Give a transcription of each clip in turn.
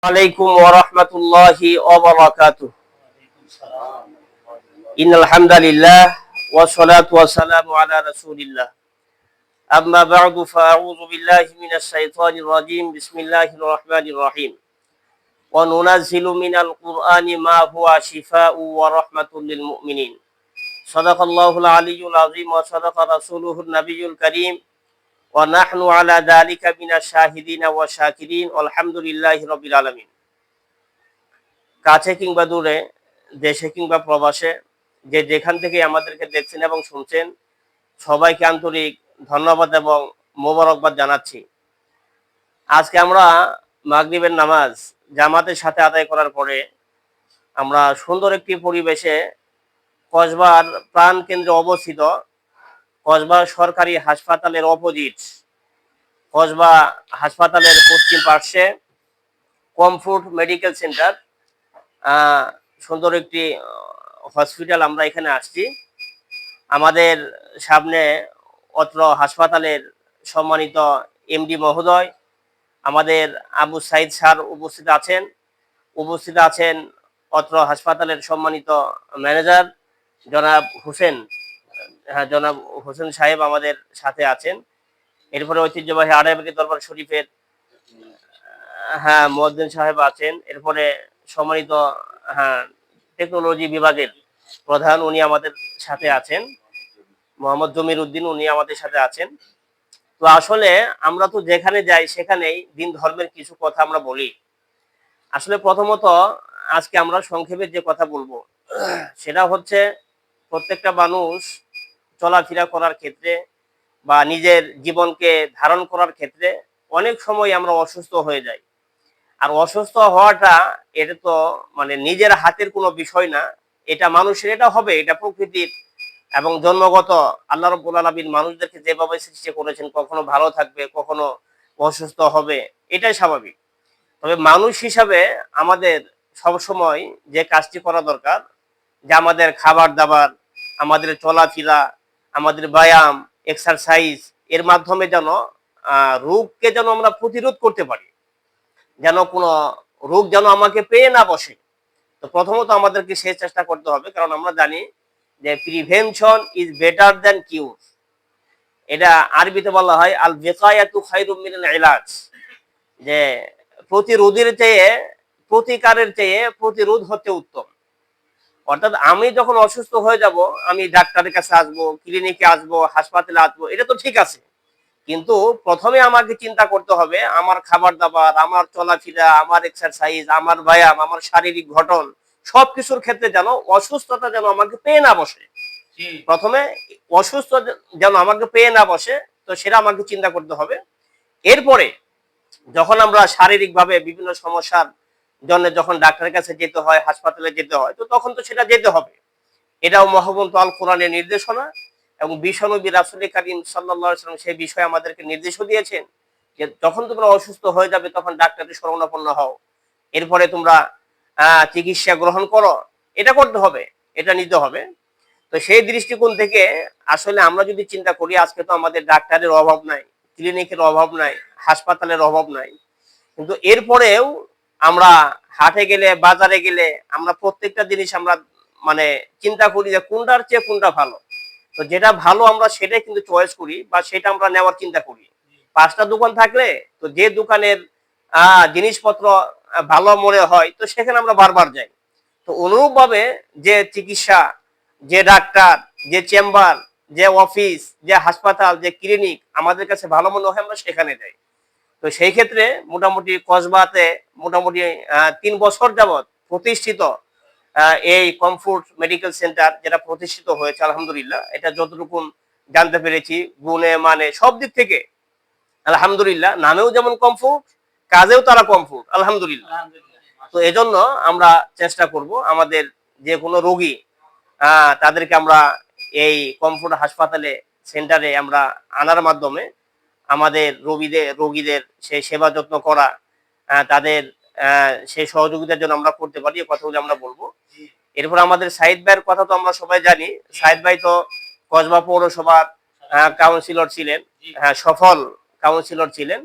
عليكم ورحمة الله وبركاته. إن الحمد لله والصلاة والسلام على رسول الله. أما بعد فأعوذ بالله من الشيطان الرجيم. بسم الله الرحمن الرحيم. وننزل من القرآن ما هو شفاء ورحمة للمؤمنين. صدق الله العلي العظيم وصدق رسوله النبي الكريم. ونحن على ذلك من الشاهدين والشاكرين والحمد لله رب العالمين. কাছে কিংবা দূরে, দেশে কিংবা প্রবাসে, যে যেখান থেকে আমাদেরকে দেখছেন এবং শুনছেন, সবাইকে আন্তরিক ধন্যবাদ এবং মোবারকবাদ জানাচ্ছি। আজকে আমরা মাগরিবের নামাজ জামাতের সাথে আদায় করার পরে আমরা সুন্দর একটি পরিবেশে কসবার প্রাণ কেন্দ্রে অবস্থিত কসবা সরকারি হাসপাতালের অপোজিট, কসবা হাসপাতালের পশ্চিম পার্শ্বে কমফোর্ট মেডিকেল সেন্টার, সুন্দর একটি হসপিটাল আমরা এখানে আসছি। আমাদের সামনে অত্র হাসপাতালের সম্মানিত এমডি মহোদয়, আমাদের আবু সাইদ স্যার উপস্থিত আছেন অত্র হাসপাতালের সম্মানিত ম্যানেজার জনাব হোসেন, জনাব হোসেন সাহেব আমাদের সাথে আছেন। এরপরে ঐতিহ্যবাহী আড়াইবাড়ি দরবার শরীফের মুয়াজ্জিন সাহেব আছেন। এরপরে সম্মানিত টেকনোলজি বিভাগের প্রধান, উনি আমাদের সাথে আছেন, মোহাম্মদ জমির উদ্দিন, উনি আমাদের সাথে আছেন। তো আসলে আমরা তো যেখানে যাই সেখানেই দিন ধর্মের কিছু কথা আমরা বলি। আসলে প্রথমত আজকে আমরা সংক্ষেপে যে কথা বলবো সেটা হচ্ছে, প্রত্যেকটা মানুষ চলাফেরা করার ক্ষেত্রে বা নিজের জীবনকে ধারণ করার ক্ষেত্রে অনেক সময় আমরা অসুস্থ হয়ে যাই। আর অসুস্থ হওয়াটা এটা তো মানে নিজের হাতের কোনো বিষয় না, এটা মানুষের, এটা হবে, এটা প্রকৃতির এবং জন্মগত। আল্লাহ রাব্বুল আলামিন মানুষদেরকে যেভাবে সৃষ্টি করেছেন, কখনো ভালো থাকবে, কখনো অসুস্থ হবে, এটাই স্বাভাবিক। তবে মানুষ হিসাবে আমাদের সবসময় যে কাজটি করা দরকার, যে আমাদের খাবার দাবার, আমাদের চলাফেরা, আমাদের ব্যায়াম, এক্সারসাইজ এর মাধ্যমে যেন রোগকে যেন আমরা প্রতিরোধ করতে পারি, যেন কোনো রোগ যেন আমাকে পেয়ে না বসে। তো প্রথমত আমাদেরকে সেই চেষ্টা করতে হবে, কারণ আমরা জানি যে প্রিভেনশন ইজ বেটার দ্যান কিউর। এটা আরবিতে বলা হয় আল বিকায়াতু খায়রুম মিনাল ইলাজ, যে প্রতিরোধের চেয়ে, প্রতিকারের চেয়ে প্রতিরোধ হতে উত্তম। অর্থাৎ আমি যখন অসুস্থ হয়ে যাব, আমি ডাক্তারের কাছে আসবো, ক্লিনিকে আসবো, হাসপাতালে আসবো, এটা তো ঠিক আছে, কিন্তু প্রথমে আমাকে চিন্তা করতে হবে আমার খাবার দাবার, আমার চলাফেরা, আমার এক্সারসাইজ, আমার ব্যায়াম, আমার শারীরিক গঠন, সবকিছুর ক্ষেত্রে যেন অসুস্থতা যেন আমাকে পেয়ে না বসে। প্রথমে অসুস্থ যেন আমাকে পেয়ে না বসে, তো সেটা আমাকে চিন্তা করতে হবে। এরপরে যখন আমরা শারীরিকভাবে বিভিন্ন সমস্যার জন্য যখন ডাক্তারের কাছে যেতে হয়, হাসপাতালে যেতে হয়, তো তখন তো সেটা যেতে হবে। এটাও মহাগ্রন্থ আল কোরআনের নির্দেশনা, এবং বিশ্বনবী রাসূল কারীম সাল্লাল্লাহু আলাইহি ওয়াসাল্লাম সেই বিষয়ে আমাদেরকে নির্দেশও দিয়েছেন যে যখন তোমরা অসুস্থ হয়ে যাবে তখন ডাক্তারের শরণাপন্ন হও, এরপরে তোমরা চিকিৎসা গ্রহণ করো। এটা করতে হবে, এটা নিতে হবে। তো সেই দৃষ্টিকোণ থেকে আসলে আমরা যদি চিন্তা করি, আজকে তো আমাদের ডাক্তারের অভাব নাই, ক্লিনিকের অভাব নাই, হাসপাতালের অভাব নাই, কিন্তু এরপরেও আমরা হাটে গেলে, বাজারে গেলে আমরা প্রত্যেকটা জিনিস আমরা মানে চিন্তা করি যে কোনটার চেয়ে কোনটা ভালো। তো যেটা ভালো আমরা সেটাই কিন্তু চয়েস করি বা সেটা আমরা নেওয়ার চিন্তা করি। 5টা দোকান থাকলে তো যে দোকানের জিনিসপত্র ভালো মনে হয়, তো সেখানে আমরা বারবার যাই। তো অনুরূপভাবে যে চিকিৎসা, যে ডাক্তার, যে চেম্বার, যে অফিস, যে হাসপাতাল, যে ক্লিনিক আমাদের কাছে ভালো মনে হয়, আমরা সেখানে যাই। তো সেই ক্ষেত্রে মোটামুটি কসবাতে মোটামুটি 3 বছর যাবৎ প্রতিষ্ঠিত এই কমফোর্ট মেডিকেল সেন্টার যেটা প্রতিষ্ঠিত হয়েছে, আলহামদুলিল্লাহ, এটা যতটুকু জানতে পেরেছি গুণে মানে সব দিক থেকে আলহামদুলিল্লাহ, নামেও যেমন কমফোর্ট, কাজেও তারা কমফোর্ট, আলহামদুলিল্লাহ। তো এজন্য আমরা চেষ্টা করব আমাদের যে কোনো রোগী তাদেরকে আমরা এই কমফোর্ট হাসপাতালে সেন্টারে আমরা আনার মাধ্যমে আমাদের রোগীদের সেই সেবা যত্ন করা, তাদের সেই সহযোগিতার জন্য আমরা করতে পারি, এই কথাগুলো আমরা বলবো। এরপর আমাদের সাইদ ভাইয়ের কথা তো আমরা সবাই জানি। সাইদ ভাই তো কসবা পৌরসভার কাউন্সিলর ছিলেন, সফল কাউন্সিলর ছিলেন।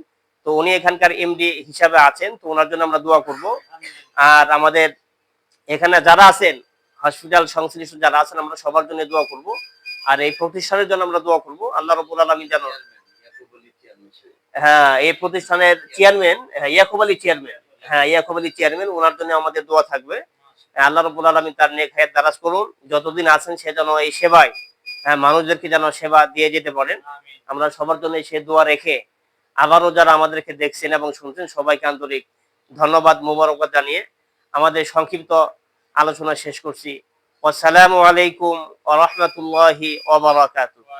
তো উনি এখানকার এমডি হিসাবে আছেন, তো ওনার জন্য আমরা দোয়া করব। আর আমাদের এখানে যারা আছেন, হসপিটাল সংশ্লিষ্ট যারা আছেন, আমরা সবার জন্য দোয়া করব। আর এই প্রতিষ্ঠানের জন্য আমরা দোয়া করব, আল্লাহ রাব্বুল আলামিন যেন, হ্যাঁ, এই প্রতিষ্ঠানের চেয়ারম্যান, হ্যাঁ, ইয়াকুব আলী চেয়ারম্যান, হ্যাঁ, ইয়াকুব আলী চেয়ারম্যান, ওনার জন্য আমাদের দোয়া থাকবে। আল্লাহ রাব্বুল আলামিন তার নেক হায়াত দারাজ করুন। যতদিন আছেন সে যেন এই সেবায়, হ্যাঁ, মানুষদেরকে যেন সেবা দিয়ে যেতে পারেন। আমরা সবার জন্য সে দোয়া রেখে আবারও যারা আমাদেরকে দেখছেন এবং শুনছেন সবাইকে আন্তরিক ধন্যবাদ মোবারকবাদ জানিয়ে আমাদের সংক্ষিপ্ত আলোচনা শেষ করছি। আসসালামু আলাইকুম ওয়া রাহমাতুল্লাহি ওয়া বারাকাতুহু।